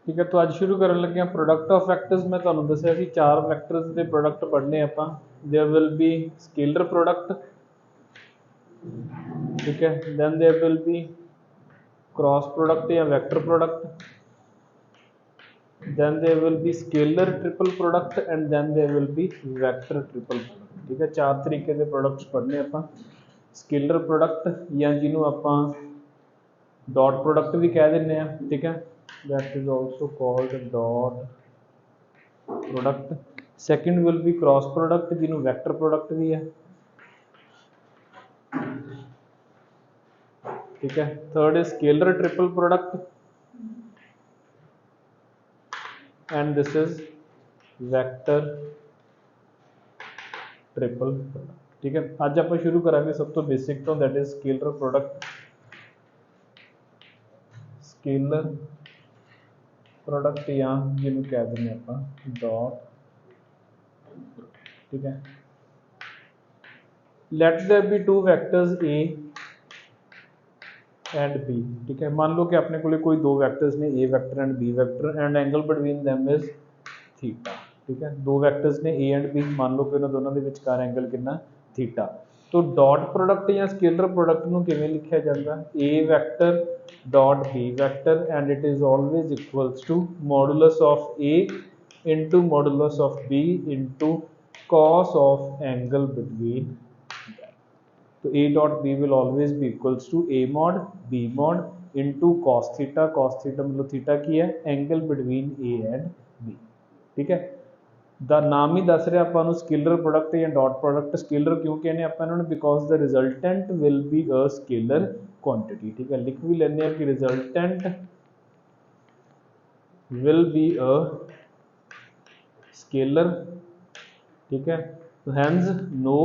ठीक है। तो अज शुरू कर लगे प्रोडक्ट ऑफ वैक्टर्स। मैं तुहानू दस्सिया सी 4 वैक्टर्स के प्रोडक्ट पढ़ने आपां। There will be scalar product, ठीक है। Then there will be cross product या vector product, then there will be scalar triple product and then there will be vector triple product, ठीक है। 4 तरीके के प्रोडक्ट्स पढ़ने आपां। स्केलर प्रोडक्ट या जिन्हों आपां डॉट प्रोडक्ट भी कह दिंदे आ, ठीक है। That is also called dot product. Second will be cross product जिन्हों वैक्टर प्रोडक्ट भी है, ठीक है। Third is scalar triple product and this is vector triple product, ठीक है। अज आप शुरू करांगे सब तो बेसिक तो, that is scalar product. Scalar product या जिन्हों कह देंगे आप डॉट, ठीक है। Let there be two vectors A and B, ठीक है। मान लो कि अपने को कोई दो वैक्टर्स ने, A vector and B vector, and angle between them is theta, ठीक है। दो वैक्टर्स ने ए एंड बी, मान लो कि उन्होंने दोनों के विचकार एंगल कितना, थीटा। तो डॉट प्रोडक्ट या स्केलर प्रोडक्ट को किवें लिखा जाता, A vector dot B vector and it is always equals to modulus of A into modulus of B into cos of angle between. तो a dot b will always be equals to a mod b mod into cos theta मतलब theta की है, angle between a and b, ठीक है। The नाम ही दस रहा आपां स्केलर प्रोडक्ट या डॉट प्रोडक्ट। स्केलर क्यों कहने आपां इन्होंने, because the resultant will be a scalar quantity, ठीक है। लिख भी लेने कि resultant will be a scalar, ठीक है। तो हैंस नो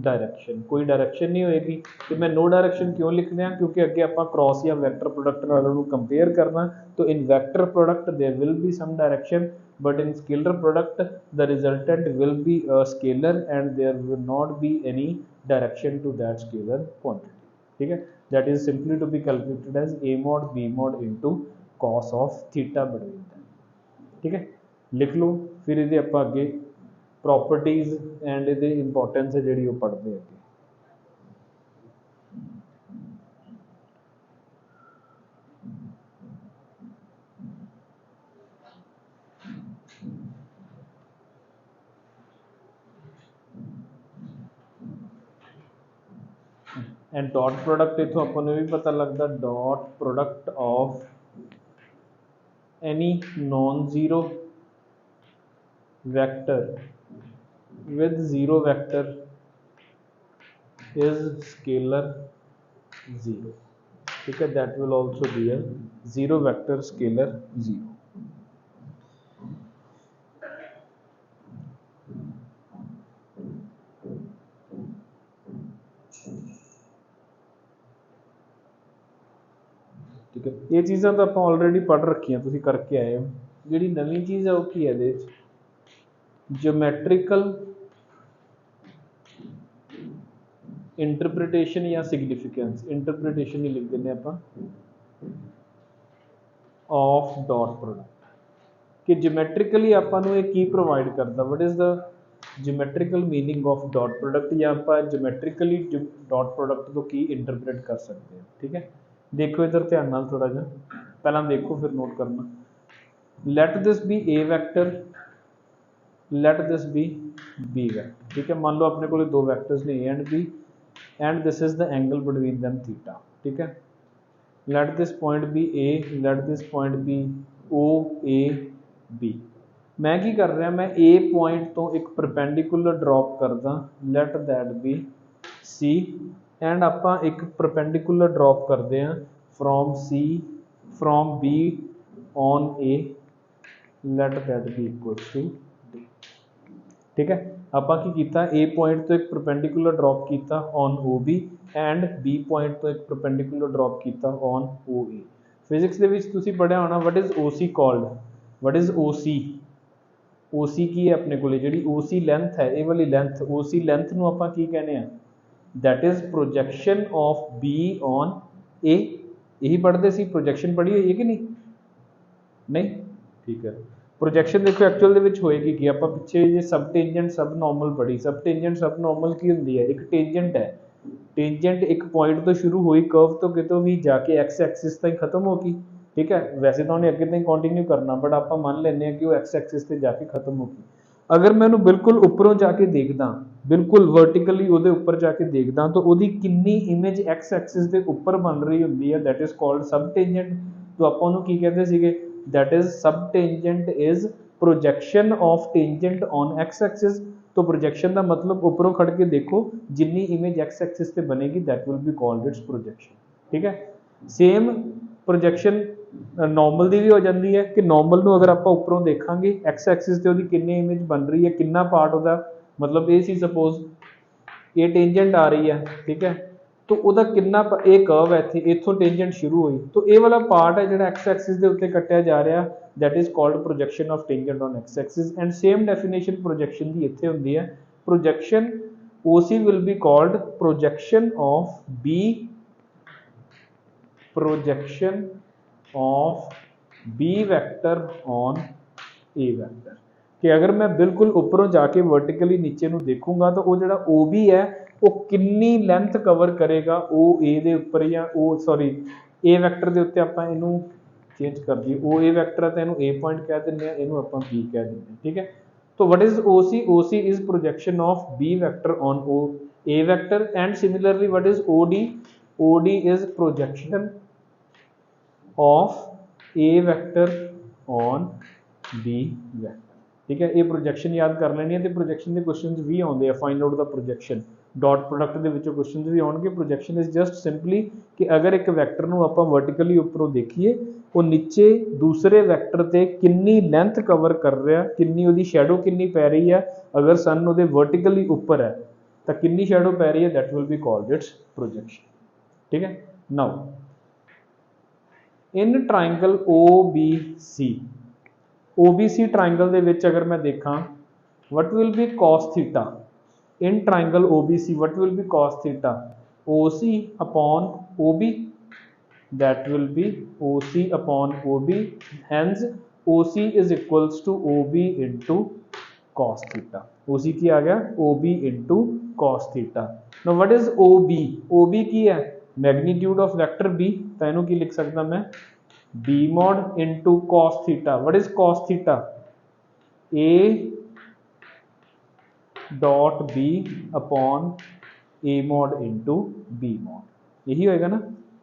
डायरेक्शन, कोई डायरेक्शन नहीं होएगी। तो मैं नो डायरेक्शन क्यों लिख रहा, क्योंकि अगे आप क्रॉस या वैक्टर प्रोडक्ट नाल कंपेयर करना। तो in vector product there will be some direction, but in scalar product the resultant will be a scalar and there will not be any direction to that scalar quantity, ठीक है। That is simply to be calculated as A mod B mod into cos of theta between them, ठीक है। लिख लो। फिर ये आप अगे properties and ये इंपॉर्टेंस है जी पढ़ते हैं। एंड डॉट प्रोडक्ट इतों अपन भी पता लगता, dot product of any non zero vector with zero vector is scalar zero, ठीक है। That will also be a zero vector scalar zero. ठीक है। ये चीज़ां तो आप ऑलरेडी पढ़ रखी, तुम करके आए हो। जी नवी चीज़ है वो की है, ज्योमैट्रिकल इंटरप्रिटेशन या सिग्निफिकेंस, इंटरप्रिटेशन ही लिख दें आप ऑफ डॉट प्रोडक्ट, कि ज्योमैट्रिकली आपां ये की प्रोवाइड करता, what is the geometrical meaning of dot product, या आप ज्योमैट्रिकली डॉट प्रोडक्ट को की इंटरप्रेट कर सकते हैं, ठीक है। देखो इधर ध्यान नाल थोड़ा जा, पहला देखो फिर नोट करना। Let this be A vector, let this be B vector, ठीक है। मान लो अपने को दो वैक्टर्स ने A and B and this is the angle between them theta, ठीक है। Let this point be A, let this point be O A B. मैं की कर रहा, मैं ए पॉइंट तो एक परपेंडिकुलर ड्रॉप करदा, let that be C, and आपां एक परपेंडिकुलर ड्रॉप करते हैं from C from B on A, let that B equal to D, ठीक है। आपां की कीता, ए पॉइंट तो एक परपेंडिकुलर ड्रॉप किया on O B and B point तो एक परपेंडिकुलर ड्रॉप किया ऑन ओ ए। फिजिक्स के विच तुसीं पढ़िया होना, what is O C called, what is O C. O C की है अपने को जी ओ सी लेंथ है, ये वाली लेंथ, ओ सी लेंथ नूं आपां की कहने हैं, that is projection of B on A. यही पढ़ते सी, प्रोजैक्शन पढ़ी हुई है कि नहीं, नहीं ठीक है। प्रोजेक्शन देखो एक्चुअल ਦੇ ਵਿੱਚ ਹੋਏਗੀ ਕਿ ਆਪਾਂ ਪਿੱਛੇ ਜੇ ਸਬ ਟੈਂਜੈਂਟ ਸਬ ਨਾਰਮਲ ਪੜ੍ਹੀ ਸਬ ਟੈਂਜੈਂਟ ਸਬ ਨਾਰਮਲ ਕੀ ਹੁੰਦੀ ਹੈ ਇੱਕ ਟੈਂਜੈਂਟ ਹੈ ਟੈਂਜੈਂਟ ਇੱਕ ਪੁਆਇੰਟ ਤੋਂ ਸ਼ੁਰੂ ਹੋਈ ਕਰਵ ਤੋਂ ਕਿਤੋਂ ਵੀ ਜਾ ਕੇ ਐਕਸ ਐਕਸਿਸ ਤਾਈਂ ਖਤਮ ਹੋ ਗਈ ਠੀਕ ਹੈ ਵੈਸੇ ਤਾਂ ਉਹਨੇ ਅੱਗੇ ਤਾਈਂ ਕੰਟੀਨਿਊ ਕਰਨਾ ਬਟ ਆਪਾਂ ਮੰਨ ਲੈਂਦੇ ਹਾਂ ਕਿ ਉਹ ਐਕਸ ਐਕਸਿਸ ਤੇ ਜਾ ਕੇ ਖਤਮ ਹੋ ਗਈ ਅਗਰ ਮੈਂ ਉਹਨੂੰ ਬਿਲਕੁਲ ਉੱਪਰੋਂ ਜਾ ਕੇ ਦੇਖਦਾ ਬਿਲਕੁਲ ਵਰਟੀਕਲੀ ਉਹਦੇ ਉੱਪਰ ਜਾ ਕੇ ਦੇਖਦਾ ਤਾਂ ਉਹਦੀ ਕਿੰਨੀ ਇਮੇਜ ਐਕਸ ਐਕਸਿਸ ਦੇ ਉੱਪਰ ਬਣ ਰਹੀ ਹੁੰਦੀ ਹੈ that is called sub tangent तो ਆਪਾਂ ਉਹਨੂੰ ਕੀ ਕਹਿੰਦੇ ਸੀਗੇ that is subtangent is projection of tangent on x axis तो projection ਦਾ ਮਤਲਬ ਉੱਪਰੋਂ ਖੜ ਕੇ ਦੇਖੋ ਜਿੰਨੀ ਇਮੇਜ x axis ਤੇ ਬਣੇਗੀ that will be called its projection ਠੀਕ ਹੈ ਸੇਮ projection ਨਾਰਮਲ ਦੀ ਵੀ ਹੋ ਜਾਂਦੀ ਹੈ ਕਿ ਨਾਰਮਲ ਨੂੰ ਅਗਰ ਆਪਾਂ ਉੱਪਰੋਂ ਦੇਖਾਂਗੇ x axis ਤੇ ਉਹਦੀ ਕਿੰਨੀ ਇਮੇਜ ਬਣ ਰਹੀ ਹੈ ਕਿੰਨਾ ਪਾਰਟ ਉਹਦਾ ਮਤਲਬ ਇਹ ਸੀ ਸਪੋਜ਼ ਇਹ ਟੈਂਜੈਂਟ ਆ ਰਹੀ ਹੈ ਠੀਕ ਹੈ तो ਉਹਦਾ ਕਿੰਨਾ ਇਹ ਕਰਵ ਹੈ ਇੱਥੇ ਇੱਥੋਂ ਟੈਂਜੈਂਟ ਸ਼ੁਰੂ ਹੋਈ तो ਇਹ ਵਾਲਾ ਪਾਰਟ ਹੈ ਜਿਹੜਾ x ਐਕਸਿਸ ਦੇ ਉੱਤੇ ਕੱਟਿਆ ਜਾ ਰਿਹਾ that is called projection of tangent on x axis and same definition projection ਦੀ ਇੱਥੇ ਹੁੰਦੀ ਹੈ projection OC will be called projection of B vector on A vector कि अगर मैं बिल्कुल ऊपरों जाके वर्टिकली नीचे ਨੂੰ ਦੇਖੂੰਗਾ ਤਾਂ ਉਹ ਜਿਹੜਾ OB ਹੈ ਉਹ ਕਿੰਨੀ ਲੈਂਥ ਕਵਰ ਕਰੇਗਾ ਉਹ A ਦੇ ਉੱਪਰ ਜਾਂ ਉਹ ਸੌਰੀ A ਵੈਕਟਰ ਦੇ ਉੱਤੇ ਆਪਾਂ ਇਹਨੂੰ ਚੇਂਜ ਕਰ ਦਈਏ ਉਹ A ਵੈਕਟਰ ਹੈ ਤਾਂ ਇਹਨੂੰ A ਪੁਆਇੰਟ ਕਹਿ ਦਿੰਦੇ ਆ ਇਹਨੂੰ ਆਪਾਂ B ਕਹਿ ਦਿੰਦੇ ਹਾਂ ਠੀਕ ਹੈ तो what is OC OC is projection of B vector on O A vector and similarly what is OD OD is projection of A vector on B vector ठीक है ये प्रोजेक्शन याद कर लेनी है तो प्रोजेक्शन के क्वेश्चन भी आते हैं find out the projection dot product के विचों क्वेश्चन भी आउणगे प्रोजेक्शन इज जस्ट सिंपली कि अगर एक वैक्टर ਨੂੰ ਆਪਾਂ वर्टिकली ਉੱਪਰੋਂ ਦੇਖੀਏ ਉਹ ਨੀਚੇ ਦੂਸਰੇ ਵੈਕਟਰ ਤੇ ਕਿੰਨੀ ਲੈਂਥ ਕਵਰ ਕਰ ਰਿਹਾ ਕਿੰਨੀ ਉਹਦੀ ਸ਼ੈਡੋ ਕਿੰਨੀ ਪੈ ਰਹੀ ਹੈ ਅਗਰ ਸਨ ਉਹਦੇ वर्टिकली ਉੱਪਰ ਹੈ ਤਾਂ ਕਿੰਨੀ ਸ਼ੈਡੋ ਪੈ ਰਹੀ ਹੈ that will be called its projection ठीक है now in triangle OBC OBC triangle ਦੇ ਵਿੱਚ ਅਗਰ ਮੈਂ ਦੇਖਾਂ what will be cos theta in triangle OBC what will be cos theta OC upon OB that will be OC upon OB hence OC is equals to OB into cos theta OC ਕੀ ਆ ਗਿਆ OB into cos theta now what is OB OB ਕੀ ਹੈ magnitude of vector B ਤਾਂ ਇਹਨੂੰ ਕੀ ਲਿਖ ਸਕਦਾ ਮੈਂ B mod into cos theta what is cos theta A dot B upon A mod into B mod यही होएगा ना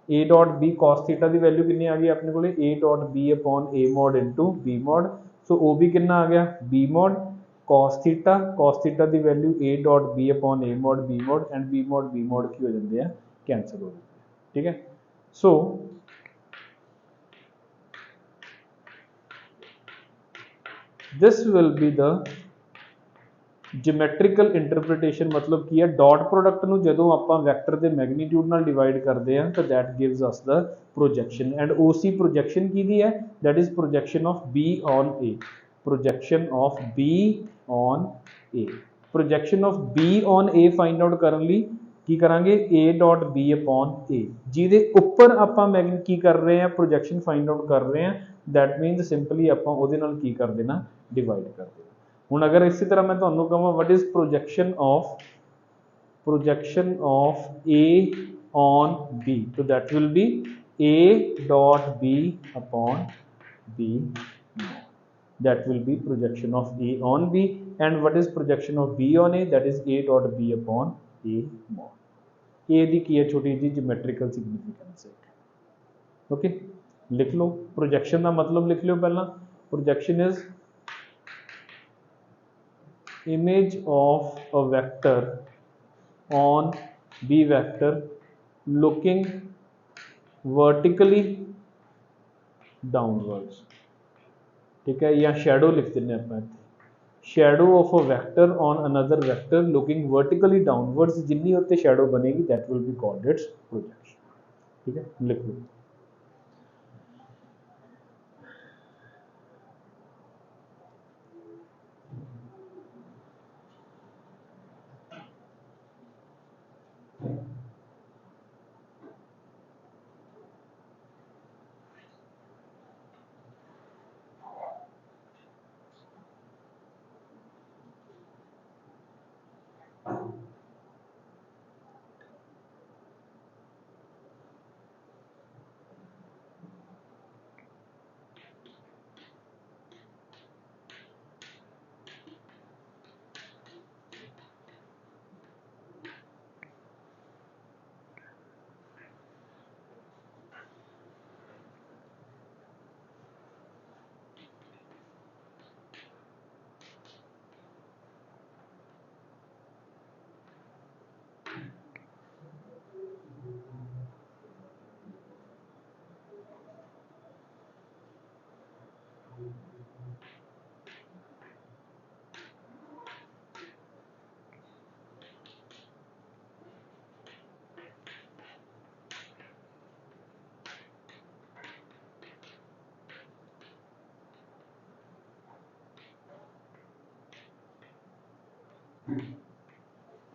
A dot B cos theta की वैल्यू कितनी आ गई अपने को A dot B upon A mod into B mod so OB कितना आ गया B mod cos theta की value A dot B upon A mod B mod and B mod की हो जाती है कैंसिल हो जाती है ठीक है so this will be the geometrical interpretation ਮਤਲਬ ਕੀ ਹੈ ਡਾਟ ਪ੍ਰੋਡਕਟ ਨੂੰ ਜਦੋਂ ਆਪਾਂ ਵੈਕਟਰ ਦੇ ਮੈਗਨੀਟਿਊਡ ਨਾਲ ਡਿਵਾਈਡ ਕਰਦੇ ਹਾਂ ਤਾਂ that gives us the projection and OC projection ਕਿਹਦੀ ਹੈ that is projection of B on A projection of B on A projection of B on A find out ਕਰਨ ਲਈ ਕੀ ਕਰਾਂਗੇ A dot B upon A ਜਿਹਦੇ ਉੱਪਰ ਆਪਾਂ ਕੀ ਕਰ ਰਹੇ ਹਾਂ ਪ੍ਰੋਜੈਕਸ਼ਨ ਫਾਈਂਡ ਆਊਟ ਕਰ ਰਹੇ ਹਾਂ that means simply ਆਪਾਂ ਉਹਦੇ ਨਾਲ ਕੀ ਕਰ ਦੇਣਾ ਡਿਵਾਈਡ ਕਰ ਦੇਣਾ ਹੁਣ ਅਗਰ ਇਸੇ ਤਰ੍ਹਾਂ ਮੈਂ ਤੁਹਾਨੂੰ ਕਹਾਂ what is projection of A on B so that will be A dot B upon B that will be projection of A on B and what is projection of B on A that is A dot B upon A mod A ਦੀ ਕੀ ਹੈ ਛੋਟੀ ਜਿਹੀ geometrical significance ਹੈ okay ਲਿਖ ਲਓ projection ਦਾ ਮਤਲਬ ਲਿਖ ਲਿਓ ਪਹਿਲਾਂ projection is image of a vector on B vector looking vertically downwards ठीक है या shadow लिख देने अपना shadow of a vector on another vector looking vertically downwards जितनी होते shadow बनेगी that will be called its projection ठीक है लिख लो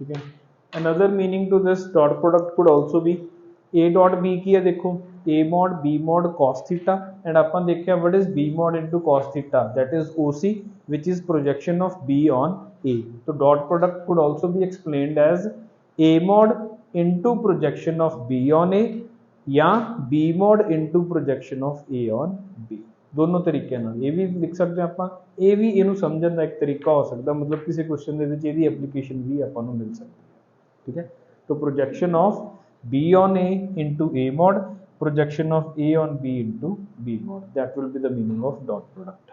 ठीक है। Another meaning to this dot product could also be A dot B की है, देखो A mod B mod cos theta and अपन देखिए what is B mod into cos theta, that is OC which is projection of B on A. तो dot product could also be explained as A mod into projection of B on A या B mod into projection of A on B. दोनों तरीके ਨਾਲ ਇਹ ਵੀ ਲਿਖ ਸਕਦੇ ਹਾਂ ਆਪਾਂ, ਇਹ ਵੀ ਇਹਨੂੰ ਸਮਝਣ ਦਾ ਇੱਕ ਤਰੀਕਾ ਹੋ ਸਕਦਾ, ਮਤਲਬ ਕਿਸੇ ਕੁਐਸਚਨ ਦੇ ਵਿੱਚ ਇਹਦੀ ਐਪਲੀਕੇਸ਼ਨ ਵੀ ਆਪਾਂ ਨੂੰ ਮਿਲ ਸਕਦੀ ਹੈ। ठीक है, तो projection of B on A into A mod, projection of A on B into B mod, that will be the meaning of dot product.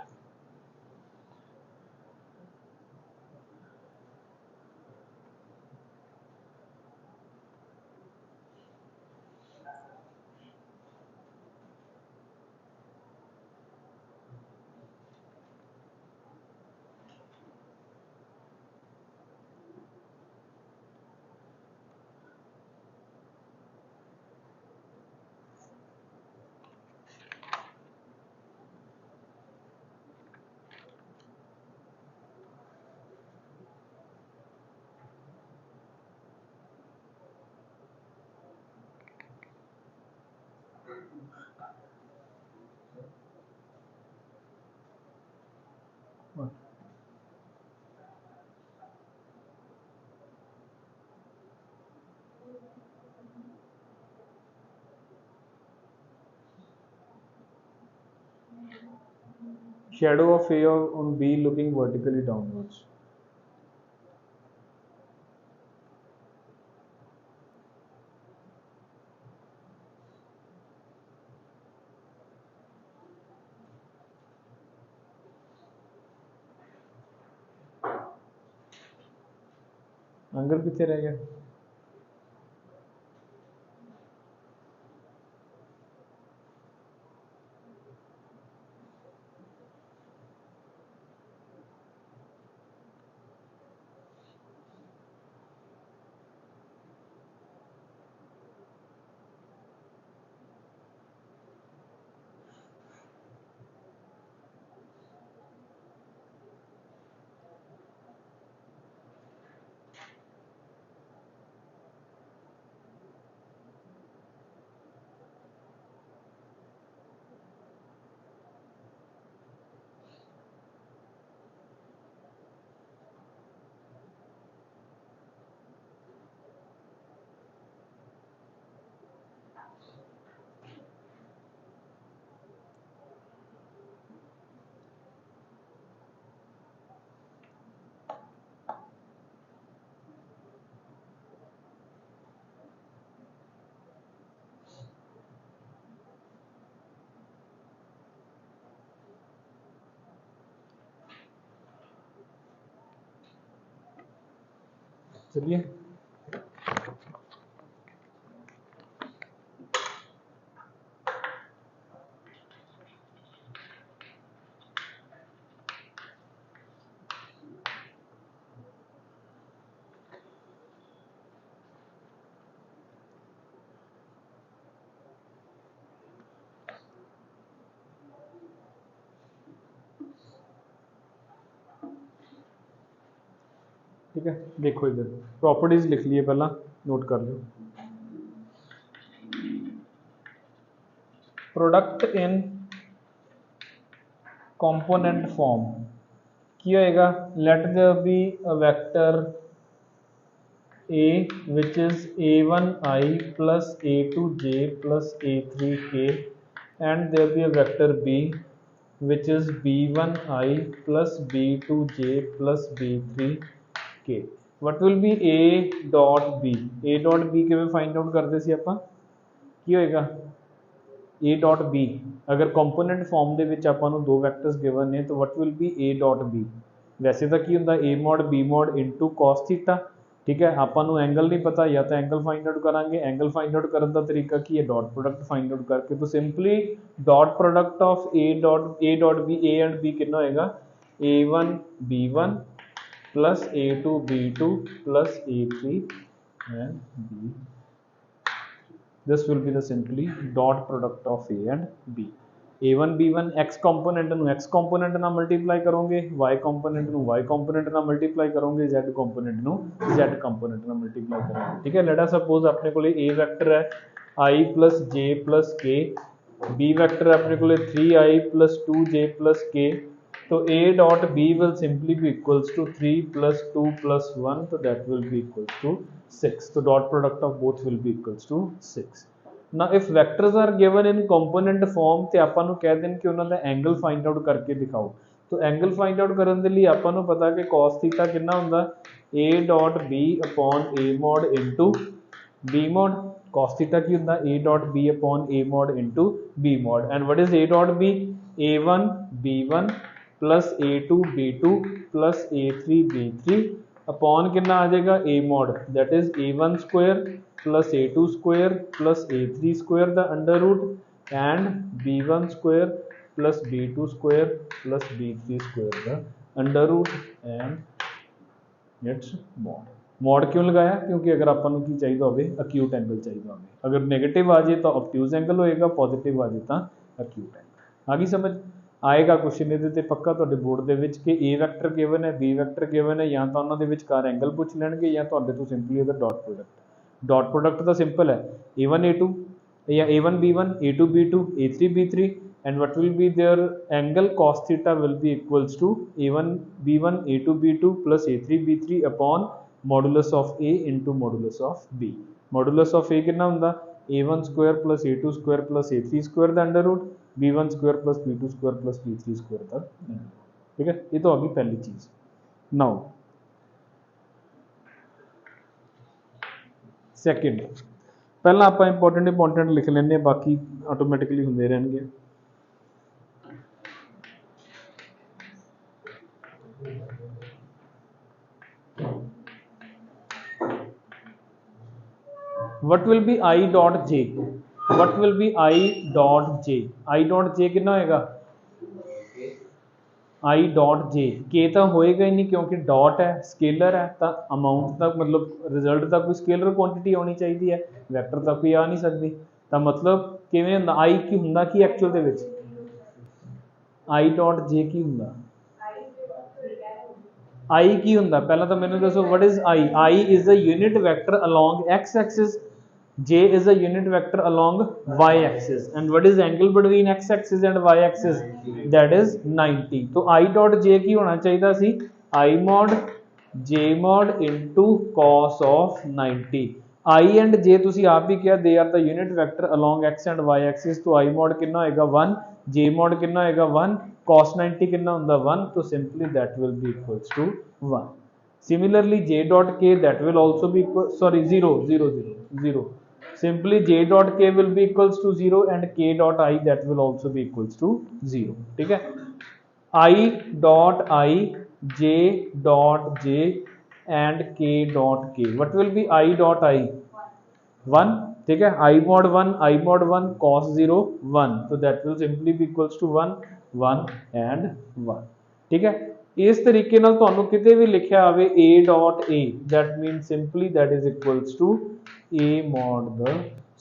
Shadow of A on B looking vertically downwards. अंगर कितने रह गया? चलिए ठीक है, देखो इधर properties लिख लिए, पहला नोट कर लो। प्रोडक्ट इन कंपोनेंट फॉर्म की होएगा, let there be a vector a which is a1i plus a2j plus a3k and there be a vector b which is b1i plus b2j plus b3k. what will be a dot b? a dot b ਕਿਵੇਂ find out करते ਸੀ ਆਪਾਂ, ਕੀ ਹੋਏਗਾ a dot b अगर component form ਦੇ ਵਿੱਚ ਆਪਾਂ ਨੂੰ ਦੋ ਵੈਕਟਰਸ ਗਿਵਨ ਨੇ ਤਾਂ what will be a dot b? वैसे तो की ਹੁੰਦਾ a mod b mod into cos theta ठीक है। आपां नूं एंगल नहीं पता, या तो एंगल फाइंड आउट करांगे। एंगल फाइंड आउट करने का तरीका की है, डॉट प्रोडक्ट फाइंड आउट करके। तो simply dot product of A dot B, A and B कितना होएगा, a1 b1 plus a2 b2 plus a3 and b। this will be the simply dot product of a and b। a1 b1 x component ਨੂੰ x component ਨਾਲ multiply ਕਰੋਗੇ, y component ਨੂੰ y component ਨਾਲ multiply ਕਰੋਗੇ, z component ਨੂੰ z component ਨਾਲ multiply ਕਰੋਗੇ। ਠੀਕ ਹੈ। ਲੈਟ ਅਸ ਸਪੋਜ਼ ਆਪਣੇ ਕੋਲੇ a ਵੈਕਟਰ ਹੈ i plus j plus k, b vector ਹੈ ਆਪਣੇ ਕੋਲੇ 3i plus 2j plus k। तो a dot b will simply be equals to 3 plus 2 plus 1, so that will be equals to 6। So dot product of both will be equals to 6। now if vectors are given in component form ਤੇ ਆਪਾਂ ਨੂੰ ਕਹਿ ਦੇਣ ਕਿ ਉਹਨਾਂ ਦਾ angle find out ਕਰਕੇ ਦਿਖਾਓ। तो एंगल फाइंड आउट ਕਰਨ ਦੇ ਲਈ ਆਪਾਂ ਨੂੰ ਪਤਾ ਕਿ cos थीटा ਕਿੰਨਾ ਹੁੰਦਾ, a dot b upon a mod into b mod। cos theta ਕੀ ਹੁੰਦਾ, a dot b upon a mod into b mod। and what is a dot b, a1 b1 plus a2 b2 plus a3 b3 upon कितना आ जाएगा a mod, that is a1 square plus a2 square plus a3 square the under root and b1 square plus b2 square plus b3 square the under root and it's mod। mod क्यों लगाया, क्योंकि अगर अपन की चाहिए होवे acute angle चाहिए होवे, अगर नेगेटिव आ जाए तो ऑब्ट्यूज एंगल होएगा, पॉजिटिव आ जाए तो अक्यूट एंगल। आगे समझ आएगा क्वेश्चन ये पक्का तो बोर्ड के कि ए वैक्टर गिवन है, बी वैक्टर गिवन है, या तो उन्होंने विचकार एंगल पूछ लेंगे या तो simply dot product. Dot product तो सिंपल है a1 a2 या a1 b1 a2 b2 a3 b3 and what will be their angle cos theta will be equals to a1 b1 a2 b2 plus a3 b3 upon modulus of a into modulus of b। Modulus of a कितना होंदा, a1 square plus a2 square plus a3 square the under root b1 square plus b2 square plus b3 square तक। ठीक है, ये तो आ गई पहली चीज। नाउ सेकंड, पहला आप इंपॉर्टेंट लिख लेने, बाकी ऑटोमेटिकली होंगे रहेंगे। what will be I dot j, what will be I dot j, I dot j कितना होएगा, I dot j k तो होएगा ही नहीं क्योंकि डॉट है, स्केलर है, तो अमाउंट तक मतलब रिजल्ट तक कोई स्केलर क्वांटिटी होनी चाहिए है, वैक्टर तक कोई आ नहीं सकती। तो मतलब किवें हुंदा, I की हुंदा की actual they which I dot j की हुंदा, I की हुंदा पहला तो मैंने दसो what is I, I is a unit vector along x axis, j is a unit vector along y axis, and what is angle between x axis and y axis, that is 90। तो I dot j की होना चाहिए सी I mod j mod into cos of 90। I and j तुसी आप ही किया they are the unit vector along x and y axis, तो I mod कितना होएगा 1, j mod कितना होएगा 1, cos 90 कितना होंदा 1, तो simply that will be equals to 1। similarly j dot k that will also be equal, sorry 0 0 0 0, simply j dot k will be equals to 0 and k dot I that will also be equals to 0। ठीक है, I dot I, j dot j and k dot k, what will be I dot I 1। ठीक है, I mod 1 I mod 1 cos 0 1, so that will simply be equals to 1 1 and 1। ठीक है, इस तरीके नाल तुहानू किते भी लिखिया आवे a dot a, that means simply that is equals to a mod the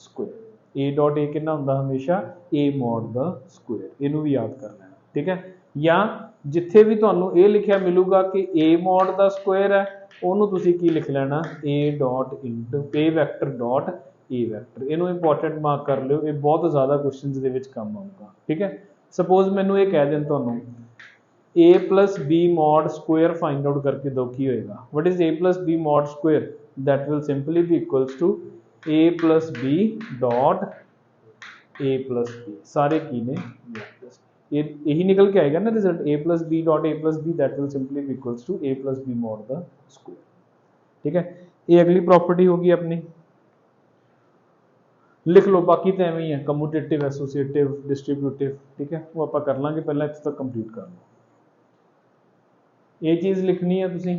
square। a dot a कितना हुंदा हमेशा a mod the square, इनू भी याद कर लेना। ठीक है, या जिथे भी तुहानू ये लिखिया मिलूगा कि a mod the square है, ਉਹਨੂੰ ਤੁਸੀਂ ਕੀ ਲਿਖ ਲੈਣਾ a dot into a vector dot a vector। ਇਹਨੂੰ ਇੰਪੋਰਟੈਂਟ ਮਾਰਕ ਕਰ ਲਿਓ, ਇਹ ਬਹੁਤ ਜ਼ਿਆਦਾ ਕੁਐਸਚਨਸ ਦੇ ਵਿੱਚ ਕੰਮ ਆਊਗਾ। ਠੀਕ ਹੈ, ਸਪੋਜ਼ ਮੈਨੂੰ ਇਹ ਕਹਿ ਦੇਣ ਤੁਹਾਨੂੰ a plus b mod square find out करके दो की होएगा, what is a plus b mod square, that will simply be equals to a plus b dot a plus b, सारे की ने यही निकल के आएगा ना result, a plus b dot a plus b that will simply be equals to a plus b mod the square। ठीक है, ये अगली प्रॉपर्टी होगी अपनी, लिख लो, बाकी तो एवं ही है कम्यूटेटिव एसोसिएटिव डिस्ट्रीब्यूटिव। ठीक है, वो आप कर लांगे, पहले इत्थे तक कंप्लीट कर लो। ये चीज़ लिखनी है तुसी,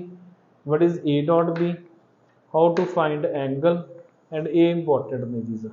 what is a dot b, how to find angle and ये इंपॉर्टेंट ने चीज़ा।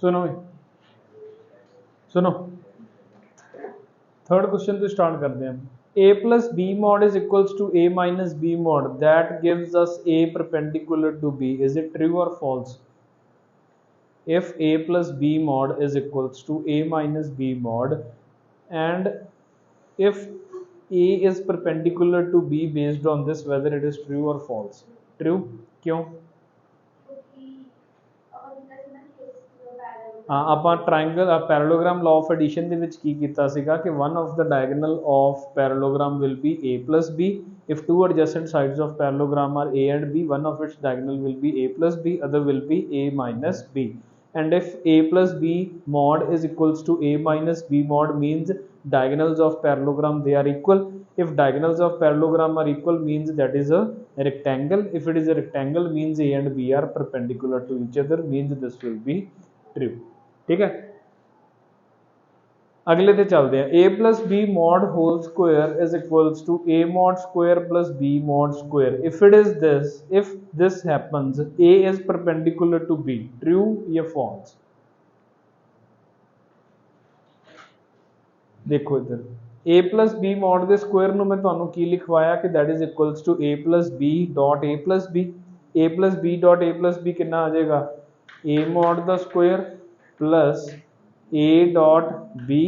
सुनो सुनो, थर्ड क्वेश्चन तो स्टार्ट करते हैं। a plus b mod is equals to a minus b mod that gives us a perpendicular to b. Is it true or false? If a plus b mod is equals to a minus b mod and if a is perpendicular to b based on this, whether it is true or false? True? क्यों? हाँ, ਆਪਾਂ triangle parallelogram law of addition ਦੇ ਵਿੱਚ ਕੀ ਕੀਤਾ ਸੀਗਾ ਕਿ one of the diagonal of parallelogram will be a plus b. If two adjacent sides of parallelogram are a and b, one of its diagonal will be a plus b, other will be a minus b. And if a plus b mod is equals to a minus b mod means diagonals of parallelogram they are equal. If diagonals of parallelogram are equal means that is a rectangle. If it is a rectangle means a and b are perpendicular to each other, means this will be true. ठीक है, अगले ते चलते हैं a plus b mod whole square is equals to a mod square plus b mod square if it is this, if this happens a is perpendicular to b, true या false। देखो इधर a plus b mod ਦੇ Square ਨੂੰ ਮੈਂ ਤੁਹਾਨੂੰ ਕੀ ਲਿਖਵਾਇਆ ਕਿ that is equals to a plus b dot a plus b, a plus b dot a plus b ਕਿੰਨਾ ਆ ਜਾਏਗਾ a mod ਦਾ Square plus a dot b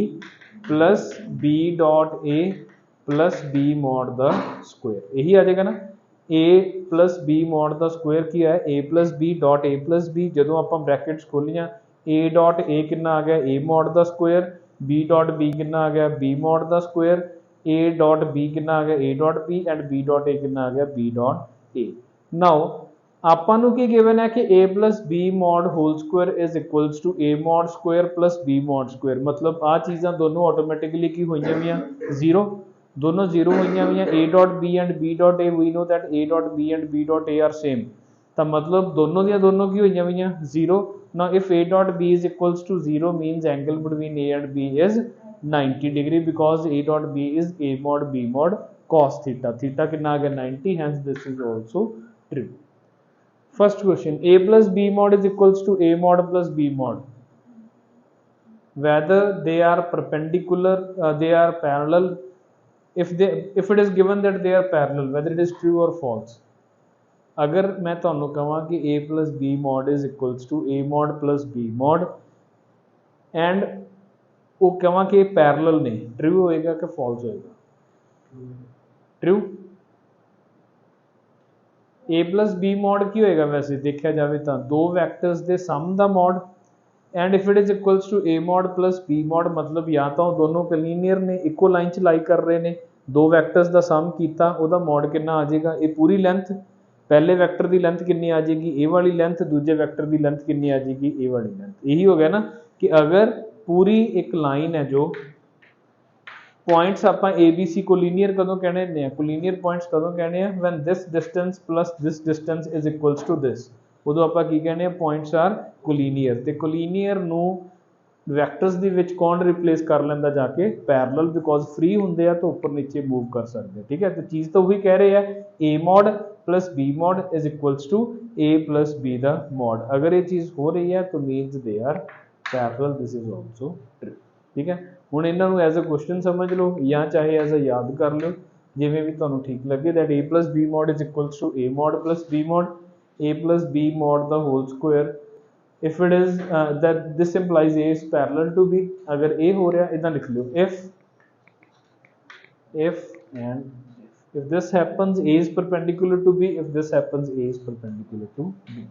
plus b dot a plus b mod ਦਾ square ਇਹੀ ਆ ਜਾਏਗਾ ਨਾ a plus b mod ਦਾ ਸਕੁਆਇਰ ਕੀ ਹੈ a plus b dot a plus b ਜਦੋਂ ਆਪਾਂ ਬ੍ਰੈਕਟਸ ਖੋਲੀਆਂ a dot a ਕਿੰਨਾ ਆ ਗਿਆ a mod ਦਾ ਸਕੁਆਇਰ b dot b कितना आ गया b mod ਦਾ ਸਕੁਆਇਰ a dot b कितना आ गया a dot b and b dot a कितना आ गया b dot a। now ਆਪਾਂ ਨੂੰ ਕੀ ਗਿਵਨ ਹੈ ਕਿ a plus b mod whole square is equals to a mod square plus b mod square मतलब ਆ ਚੀਜ਼ਾਂ ਦੋਨੋਂ ਆਟੋਮੈਟਿਕਲੀ ਕੀ ਹੋਈਆਂ ਵੀਆਂ ਜ਼ੀਰੋ ਦੋਨੋਂ ਜ਼ੀਰੋ ਹੋਈਆਂ ਵੀਆਂ a dot b and b dot a we know that a dot b and b dot a are same ਤਾਂ मतलब ਦੋਨੋਂ ਦੀਆਂ ਦੋਨੋਂ ਕੀ ਹੋਈਆਂ ਵੀਆਂ zero. now if a dot b is equals to 0 means angle between a and b is 90 degree because a dot b is a mod b mod cos theta, theta कितना आ गया 90, hence this is also true। first question a plus b mod is equals to a mod plus b mod whether they are perpendicular they are parallel if it is given that they are parallel whether it is true or false। अगर मैं ਤੁਹਾਨੂੰ ਕਹਾਂ ਕਿ a plus b mod is equals to a mod plus b mod and ਉਹ ਕਹਾਂ ਕਿ ਇਹ parallel ਨੇ true ਹੋਏਗਾ ਕਿ false ਹੋਏਗਾ true। a plus b mod ਕੀ ਹੋਏਗਾ ਵੈਸੇ ਦੇਖਿਆ ਜਾਵੇ ਤਾਂ ਦੋ ਵੈਕਟਰਸ ਦੇ ਸਮ ਦਾ mod and if it is equals to a mod plus b mod मतलब ਜਾਂ ਤਾਂ ਉਹ ਦੋਨੋਂ ਕੋਲੀਨੀਅਰ ਨੇ ਇੱਕੋ ਲਾਈਨ ਚ ਲਾਈ ਕਰ ਰਹੇ ਨੇ ਦੋ ਵੈਕਟਰਸ ਦਾ ਸਮ ਕੀਤਾ ਉਹਦਾ mod ਕਿੰਨਾ ਆ ਜਾਏਗਾ ਇਹ ਪੂਰੀ ਲੈਂਥ पहले वैक्टर की लेंथ कितनी आ जाएगी ए वाली लेंथ दूजे वैक्टर की लेंथ कितनी आ जाएगी ए वाली लेंथ। यही हो गया ना कि अगर पूरी एक लाइन है जो पॉइंट्स आप ए बी सी कोलीनियर कदों कहने हैं कोलीनियर पॉइंट्स कदों कहने हैं when this distance plus this distance is equals to this उदों आप की कहने हैं पॉइंट्स आर कोलीनियर ते कोलीनियर नू वैक्टर्स ਦੇ ਵਿੱਚ कौन रिप्लेस कर ਲੈਂਦਾ जाके पैरेलल बिकॉज फ्री ਹੁੰਦੇ ਆ ਤਾਂ ਉੱਪਰ ਨੀਚੇ मूव कर सकते ठीक है। तो चीज़ तो वही कह रहे हैं a mod plus b mod is equals to a plus b the mod अगर ये चीज़ हो रही है तो means they are parallel this is also true ठीक है। ਹੁਣ ਇਹਨਾਂ ਨੂੰ एज अ क्वेश्चन समझ लो या चाहे एज अ याद कर लो जिवें भी ਤੁਹਾਨੂੰ ठीक लगे that a plus b mod is equals to a mod plus b mod a plus b mod the whole square if it is that this implies a is parallel to b अगर a हो रहा इधर लिख लो if and if this happens a is perpendicular to b if this happens a is perpendicular to b।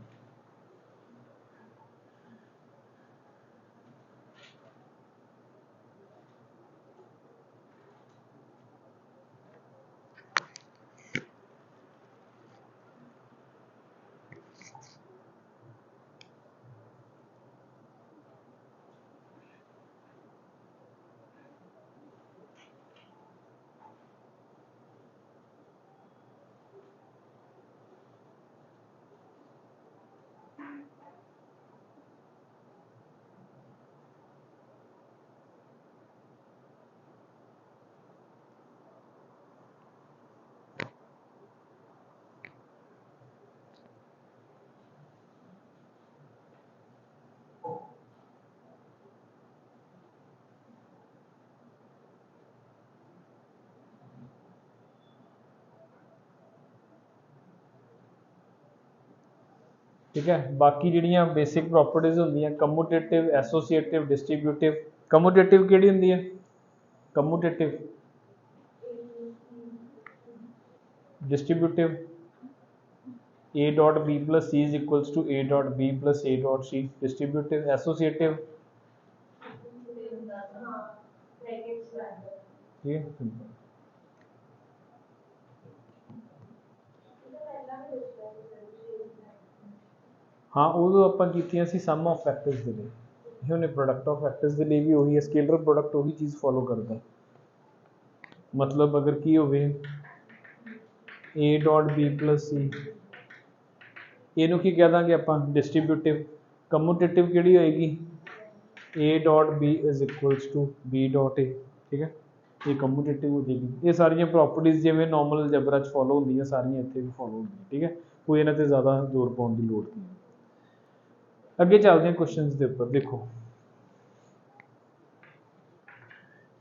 ठीक है। बाकी जिहड़ियां basic properties होंदियां कम्यूटेटिव एसोसिएटिव डिस्ट्रीब्यूटिव कम्यूटेटिव किहड़ी होंदी है commutative distributive a dot b plus c is equals to a dot b plus a dot c distributive associative ठीक है। हाँ उदों आपां कीतियां सी सम ऑफ फैक्टर्स दे लिए हुणे प्रोडक्ट ऑफ फैक्टर्स दे लिए भी वही है स्केलर प्रोडक्ट वही चीज़ फॉलो करता मतलब अगर की होवे a dot b plus c ਇਹਨੂੰ ਕੀ ਕਹਿ ਦਾਂਗੇ ਆਪਾਂ डिस्ट्रीब्यूटिव कम्यूटेटिव ਕਿਹੜੀ होएगी A dot B is equals to B dot A, ठीक है, ये कम्यूटेटिव हो जाएगी। ये सारियां प्रॉपर्टीज जिवें नॉर्मल अलजेब्रा च फॉलो होंदियां सारियां इत्थे भी फॉलो होंदियां, ठीक है, कोई इन्हां ते ज़्यादा जोर पाउण दी लोड़ नहीं। अगे चलते हैं क्वेश्चन के उपर। देखो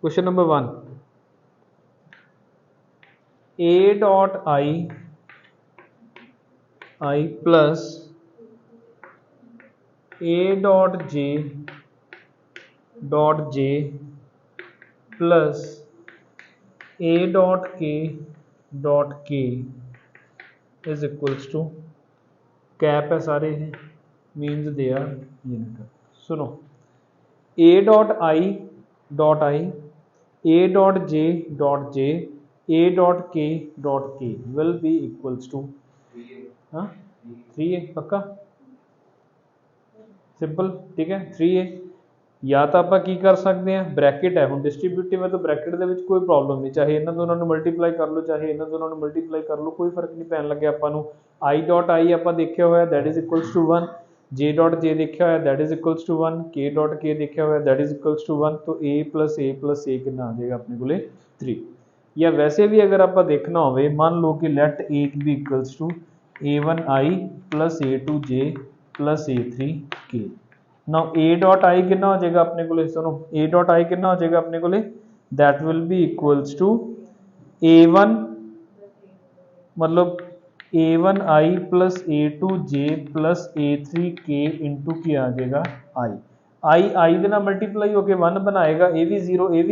question number 1, A dot I plus A dot J plus A dot के इज इक्वल्स टू, कैप है सारे हैं, मीन्स दे आर यूनिट। सुनो, ए dot I A dot J A dot के विल बी इक्वल्स टू, हाँ 3a पक्का simple, ठीक है 3a। या तो आप की कर सकते हैं, ब्रैकेट है हम डिस्ट्रीब्यूटिव है तो ब्रैकेट के कोई प्रॉब्लम नहीं, चाहे इन्होंने दोनों मल्टीप्लाई कर लो चाहे इन्होंने दोनों मल्टीप्लाई कर लो, कोई फर्क नहीं पैन लगे आपको। आई डॉट आई आप देखा हुआ that is equals to 1, J dot J देखा हुआ दैट इज इक्वल्स टू 1, के डॉट के देखा हुआ दैट इज इक्वल्स टू 1, तो ए प्लस ए कितना आ जाएगा अपने को 3। या वैसे भी अगर आप देखना हो, मान लो कि let A B equals to a1 I plus a2 J plus a3 K. Now A dot I कितना हो जाएगा अपने को, सुनो ए डॉट आई कितना हो जाएगा अपने को, that will be equals to a1 मतलब a1 I plus a2 J plus a3 के इंटू क्या आ जाएगा आई के नाल मल्टीप्लाई होके 1 बनाएगा, ए भी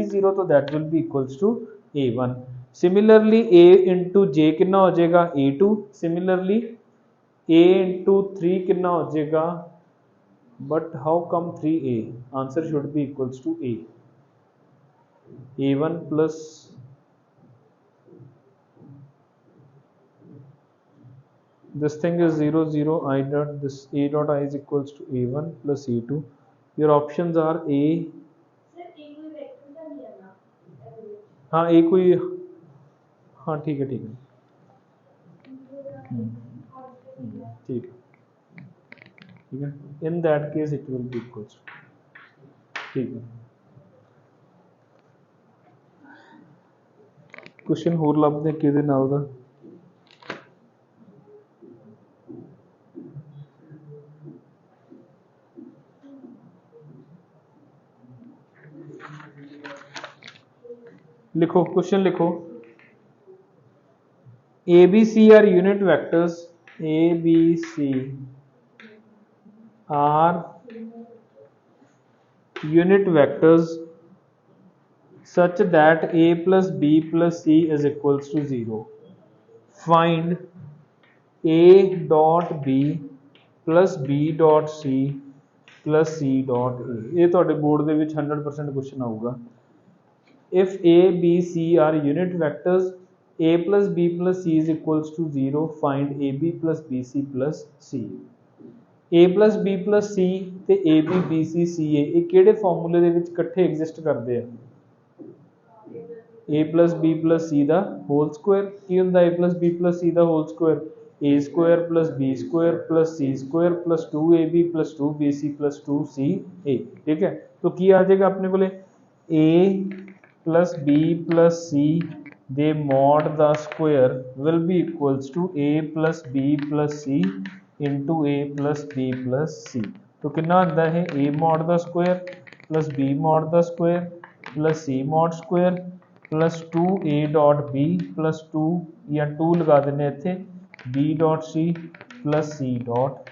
जीरो तो that will be equals to a1। Similarly a into J कितना हो जाएगा a2, सिमिलरली a इंटू 3 कितना हो जाएगा, but how come 3a, answer should be equals to a1 plus this thing is 0 I dot this a dot I is equals to a1 plus a2, your options are a, हाँ a कोई, हाँ ठीक है ठीक है, in that case it will be equals to, ठीक है। Question होर लभदे किहदे नाल दा, लिखो क्वेश्चन लिखो, A B C are unit vectors, A B C are unit vectors such that a plus b plus c is equals to 0. Find a dot b plus b dot c plus c dot a। ये ਤੁਹਾਡੇ board ਦੇ ਵਿੱਚ 100% question आऊगा। If a b c are unit vectors, a plus b plus c is equals to 0, find a b plus b c plus c। a plus b plus c ਤੇ a b b c c a ਇਹ ਕਿਹੜੇ ਫਾਰਮੂਲੇ ਦੇ ਵਿੱਚ ਇਕੱਠੇ exist ਕਰਦੇ ਆ, a plus b plus c ਦਾ होल स्क्वायर की ਹੁੰਦਾ a plus b plus c ਦਾ whole square, a square plus b square plus c square plus 2ab plus 2bc plus 2ca, ठीक है। तो की आ जाएगा अपने को a plus b plus c ਦੇ mod ਦਾ square will be equals to a plus b plus c into a plus b plus c। तो कितना आता है a mod ਦਾ square plus b mod ਦਾ square plus c mod square plus 2a dot B plus 2 या 2 लगा देने इतने b dot C plus c dot,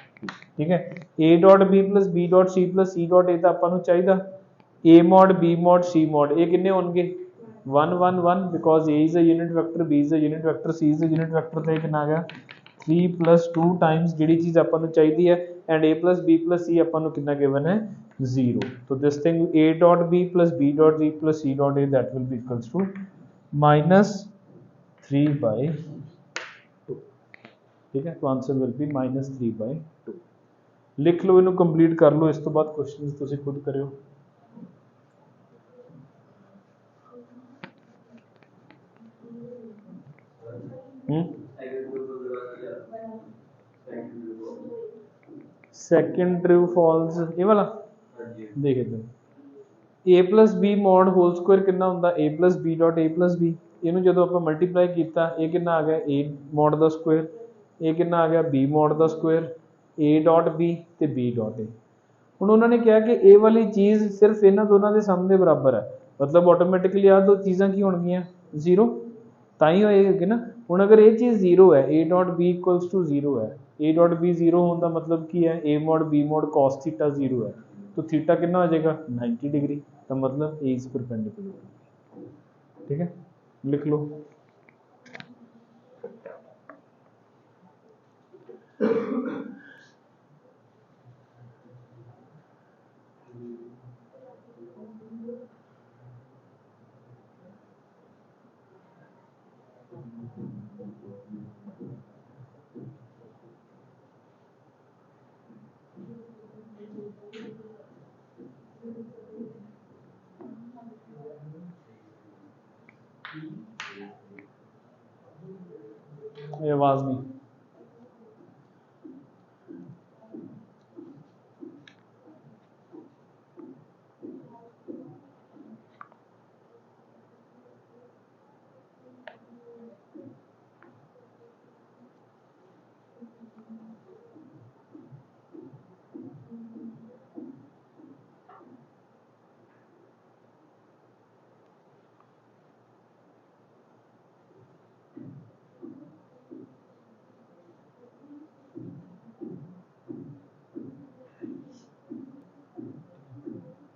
ठीक है। a dot b plus b dot c plus c dot a तो आपको चाहिए a mod b mod c mod, ये कितने होंगे 1 1 1 because a is a unit vector, b is a unit vector, c is a unit vector, तो ये कितना आ गया 3 प्लस 2 टाइम्स जी चीज़ आपको चाहिए है and a plus b plus c आपको कितना गिवन है 0। तो this thing a dot b plus b dot c plus c dot a that will be equals to -3/2, ठीक है। तो आंसर विल बी -3/2। लिख लो इन्हों कंप्लीट कर लो, इस तो बाद क्वेश्चन तुसीं खुद करियो। सेकंड ट्रू फॉल्स ये वाला देख दो, A plus B mod whole square कितना ਹੁੰਦਾ A plus B dot A plus B ਇਹਨੂੰ ਜਦੋਂ ਆਪਾਂ ਮਲਟੀਪਲਾਈ ਕੀਤਾ ਇਹ ਕਿੰਨਾ ਆ ਗਿਆ a ਮੋਡ ਦਾ ਸਕੁਆਇਰ ਇਹ ਕਿੰਨਾ ਆ ਗਿਆ b mode the Square a dot b ਤੇ b ਡਾਟ a ਹੁਣ ਉਹਨਾਂ ਨੇ ਕਿਹਾ ਕਿ ਇਹ ਵਾਲੀ ਚੀਜ਼ ਸਿਰਫ ਇਹਨਾਂ ਦੋਨਾਂ ਦੇ ਸਮ ਦੇ ਬਰਾਬਰ ਹੈ मतलब ਆਟੋਮੈਟਿਕਲੀ ਆ ਦੋ ਚੀਜ਼ਾਂ ਕੀ ਹੋਣਗੀਆਂ ਜ਼ੀਰੋ ਤਾਂ ਹੀ ਹੋਏਗੀ ਨਾ ਹੁਣ ਅਗਰ ਇਹ ਚੀਜ਼ ਜ਼ੀਰੋ ਹੈ a dot b equals to zero ਹੈ a ਡਾਟ b ਜ਼ੀਰੋ ਹੋਣ ਦਾ मतलब ਕੀ ਹੈ a mod b mod cos theta zero है तो थीटा कितना हो जाएगा 90 डिग्री का मतलब ए इज परपेंडिकुलर ठीक है लिख लो आवाज नहीं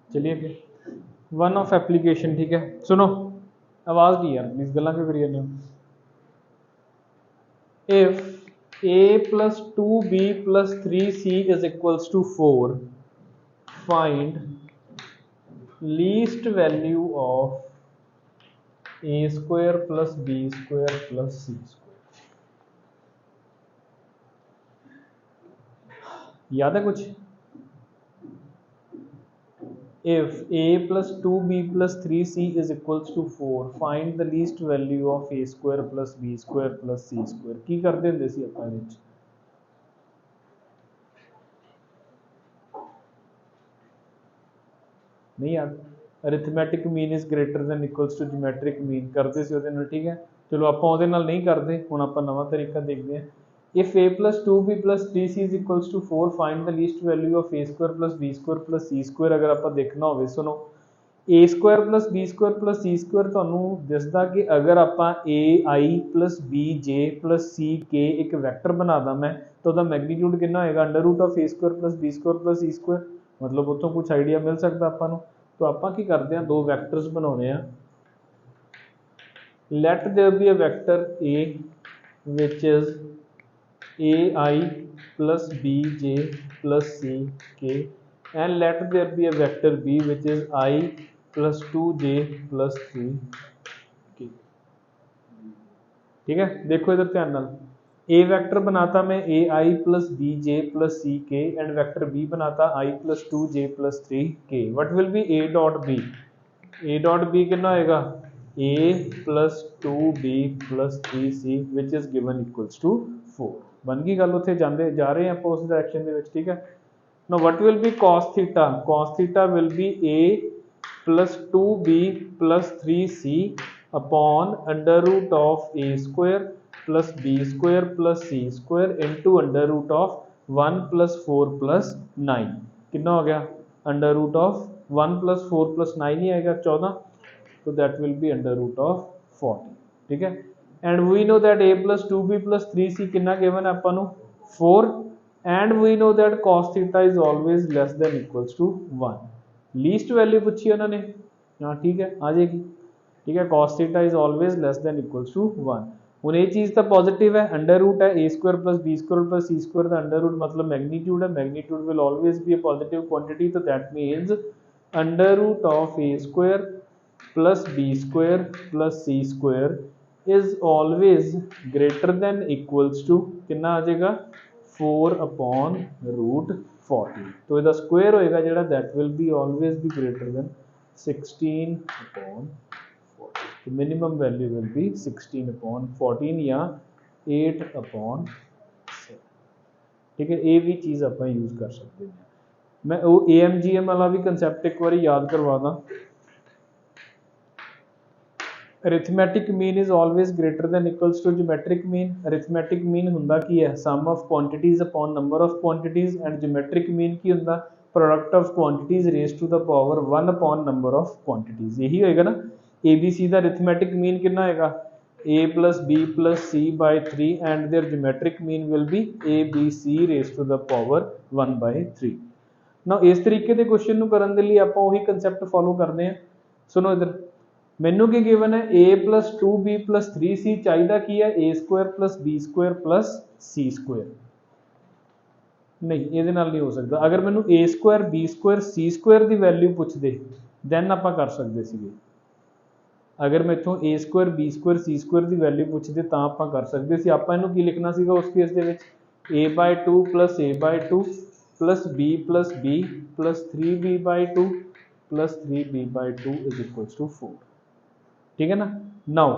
चलिए फिर वन ऑफ एप्लीकेशन ठीक है सुनो आवाज नहीं यार प्लीज गल्ला क्यों करिए नहीं if a plus 2b plus 3c is equals to 4 find least value of a square plus b square plus c square याद है कुछ if a plus 2b plus 3c is equals to 4 find the least value of a square plus b square plus c square ਕੀ ਕਰਦੇ ਹੁੰਦੇ ਸੀ ਆਪਾਂ ਵਿੱਚ ਨਹੀਂ ਯਾਦ arithmetic mean is greater than equals to geometric mean ਕਰਦੇ ਸੀ ਉਹਦੇ ਨਾਲ ਠੀਕ ਹੈ ਚਲੋ ਆਪਾਂ ਉਹਦੇ ਨਾਲ ਨਹੀਂ ਕਰਦੇ ਹੁਣ ਆਪਾਂ ਨਵਾਂ ਤਰੀਕਾ ਦੇਖਦੇ ਹਾਂ if a plus 2b plus 3c is equals to 4 find the least value of a square plus b square plus c square ਅਗਰ ਆਪਾਂ ਦੇਖਣਾ ਹੋਵੇ ਸੁਣੋ a square plus b square plus c square ਤੁਹਾਨੂੰ ਦਿਸਦਾ ਕਿ ਅਗਰ ਆਪਾਂ ai plus bj plus ck ਇੱਕ ਵੈਕਟਰ ਬਣਾਦਾ ਮੈਂ ਤਾਂ ਉਹਦਾ ਮੈਗਨੀਟਿਊਡ ਕਿੰਨਾ ਹੋਏਗਾ under route of a square plus b square plus c square मतलब ਉੱਥੋਂ ਕੁਝ ਆਈਡੀਆ ਮਿਲ ਸਕਦਾ ਆਪਾਂ ਨੂੰ ਤਾਂ ਆਪਾਂ ਕੀ ਕਰਦੇ ਹਾਂ ਦੋ ਵੈਕਟਰਸ ਬਣਾਉਣੇ ਆ let there be a vector a which is ai plus bj plus ck and let there be a vector b which is I plus 2j plus 3k ठीक है देखो इधर ध्यान नाल a वेक्टर बनाता मैं ai plus bj plus ck and vector b बनाता I plus 2j plus 3k what will be a dot b कितना होएगा a plus 2b plus 3c which is given equals to 4 बन गई गल उत्थे जांदे जा रहे हैं आप उस डायरेक्शन दे विच ठीक है now what will be cos theta will be a plus 2b plus 3c upon under root of a square plus b square plus c square into under root of 1 plus 4 plus 9 कितना हो गया under root of 1 plus 4 plus 9 ही आएगा 14 so that will be under root of 40 ठीक है and we know that a plus 2b plus 3c कितना given है अपन 4 and we know that cos theta is always less than equals to 1 least value पूछी उन्होंने हाँ ठीक है आ जाएगी ठीक है cos theta is always less than equals to 1 ਹੁਣ ਇਹ ਚੀਜ਼ ਤਾਂ ਪੋਜ਼ਿਟਿਵ ਹੈ ਅੰਡਰ ਰੂਟ ਹੈ a square plus b square plus c square the under route ਮਤਲਬ ਮੈਗਨੀਟਿਊਡ ਹੈ magnitude will always be a positive quantity so that means under root of a square plus b square plus c square is always greater than equals to कितना आ जाएगा 4 upon root 40 तो इसका square होएगा जेड़ा that will be always be greater than 16 upon 40 तो minimum value will be 16 upon 14 या 8 upon 7 ठीक है ये भी चीज़ आप यूज कर सकते हैं मैं वो AMGM वाला भी कंसैप्ट एक बार याद करवा दा। Arithmetic mean is always greater than equals to geometric mean. Arithmetic mean हुंदा की है sum of quantities upon number of quantities, and geometric mean की हुंदा product of quantities raise to the power 1 upon number of quantities. यही होएगा ना। ABC का arithmetic mean कितना होएगा A plus B plus C by 3 and their geometric mean will be ABC raised to the power 1 by 3। ਨਾ ਇਸ ਤਰੀਕੇ ਦੇ ਕੁਐਸਚਨ ਨੂੰ ਕਰਨ ਦੇ ਲਈ ਆਪਾਂ ਉਹੀ ਕਨਸੈਪਟ ਫੋਲੋ ਕਰਦੇ ਹਾਂ। ਸੁਣੋ ਇਧਰ, ਮੈਨੂੰ ਕੀ ਗਿਵਨ ਹੈ a plus 2b plus 3c, ਚਾਹੀਦਾ ਕੀ ਹੈ a square plus b square plus c square। ਨਹੀਂ, ਇਹਦੇ ਨਾਲ ਨਹੀਂ ਹੋ ਸਕਦਾ। ਅਗਰ ਮੈਨੂੰ a square b square c square the value ਪੁੱਛਦੇ ਦੈਨ ਆਪਾਂ ਕਰ ਸਕਦੇ ਸੀਗੇ। ਅਗਰ ਮੈਥੋਂ a square b square c square the value ਪੁੱਛਦੇ ਤਾਂ ਆਪਾਂ ਕਰ ਸਕਦੇ ਸੀ। ਆਪਾਂ ਇਹਨੂੰ ਕੀ ਲਿਖਣਾ ਸੀਗਾ ਉਸ ਕੇਸ ਦੇ ਵਿੱਚ a/2 plus a/2 plus b plus b plus 3b/2 plus 3b/2 is equals to 4। ठीक है ना। नाउ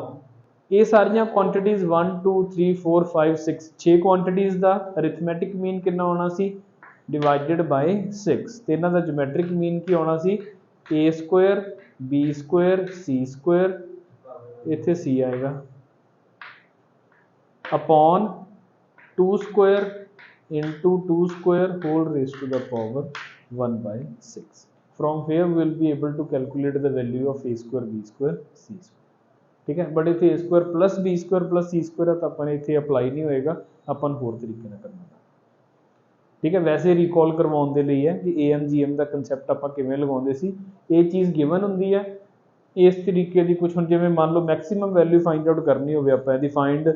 ये सारियां क्वांटिटीज 1 2 3 4 5 6 6 क्वांटिटीज का अरिथमैटिक मीन कितना होना सी डिवाइडेड बाय 6, ते इन्हां दा ज्योमेट्रिक मीन की होना सी a square b square c square, इत्थे c आएगा, upon 2 square into 2 square whole raised to the power 1 by 6। From here we will be able to calculate the value of a square b square c square। ठीक है, but इतने a square plus b square plus c square है तो अपन इतने apply नहीं होएगा, अपन होर तरीके नाल करना। ठीक है, वैसे रिकॉल करवाउण दे लई है कि AMGM का कंसैप्ट आपां किवें लगाउंदे सी। ये चीज़ गिवन हुंदी है इस तरीके की कुछ, हुण जिवें मान लो मैक्सिमम वैल्यू फाइंड आउट करनी होवे आपां इहदी find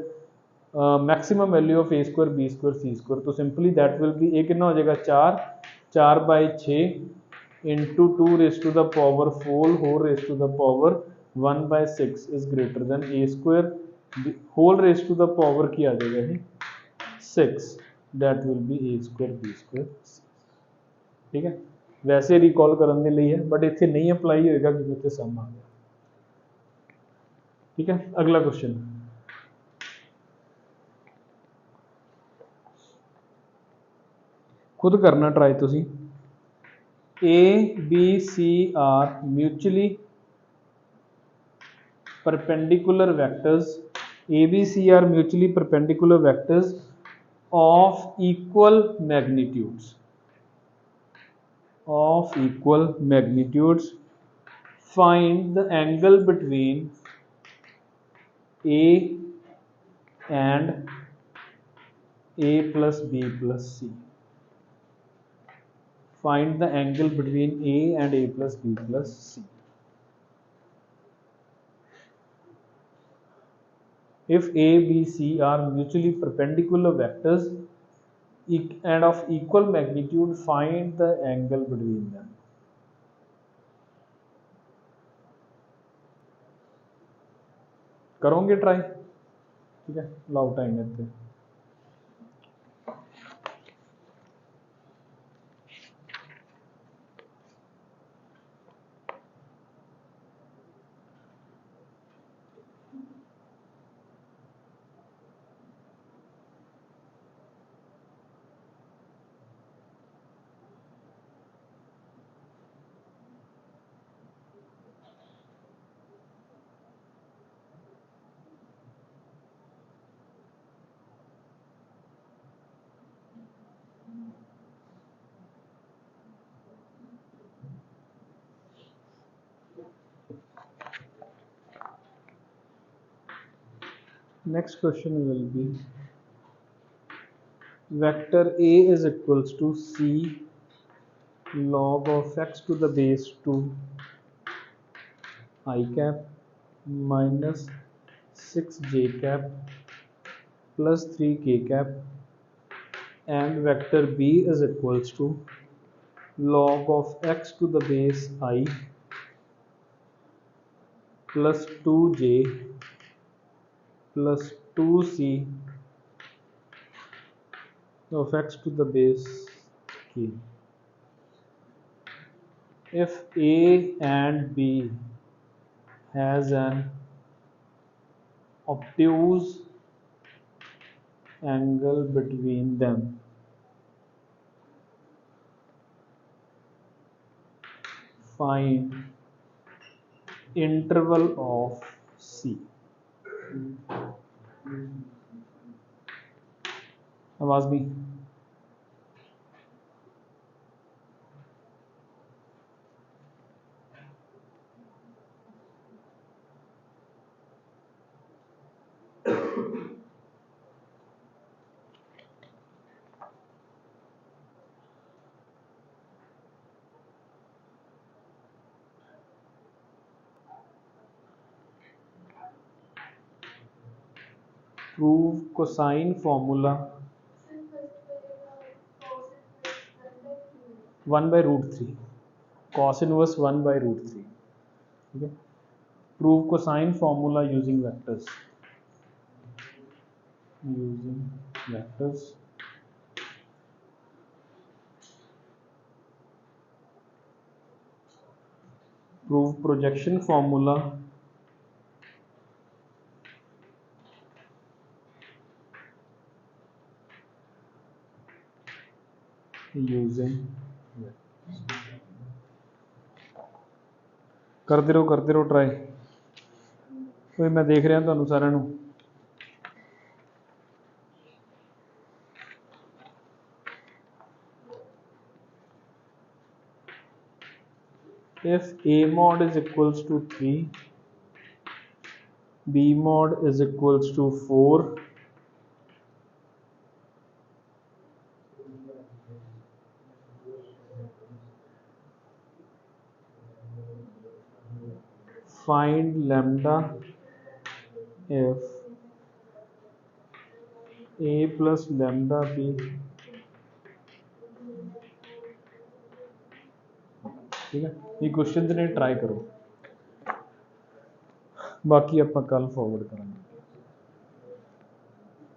maximum value of a square b square c square, तो simply that will be a कितना हो जाएगा 4 4 by 6 into 2 raise to the power 4 whole raise to the power 1 by 6 is greater than a square whole raise to the power की आ जाएगा ये 6, that will be a square b square c। ठीक है, वैसे रिकॉल करने के लिए है बट इतने नहीं अप्लाई होएगा क्योंकि इतने सम आ गया। ठीक है, अगला क्वेश्चन खुद करना ट्राई तुसी। A B C are mutually perpendicular vectors, A B C are mutually perpendicular vectors of equal magnitudes, find the angle between A and A plus B plus C। Find the angle between A and A plus B plus C। If A, B, C are mutually perpendicular vectors and of equal magnitude, find the angle between them। करोगे try? ठीक है, लाओ time इतने। Next question will be vector A is equals to C log of x to the base 2 I cap minus 6j cap plus 3k cap, and vector B is equals to log of x to the base I plus 2j plus 2c of x to the base k। If A and B has an obtuse angle between them, find interval of C। आवाज नहीं। Prove cosine formula 1/√3, cos inverse 1/√3। ठीक है। Prove cosine formula using vectors, prove projection formula using, करते रहो try. कोई मैं देख रहा तुहानू सारिਆਂ ਨੂੰ। If A mod is equals to 3, B mod is equals to 4, find lambda if A plus lambda B। ठीक है, ये क्वेश्चन ने ट्राई करो, बाकी आप कल फॉरवर्ड करेंगे।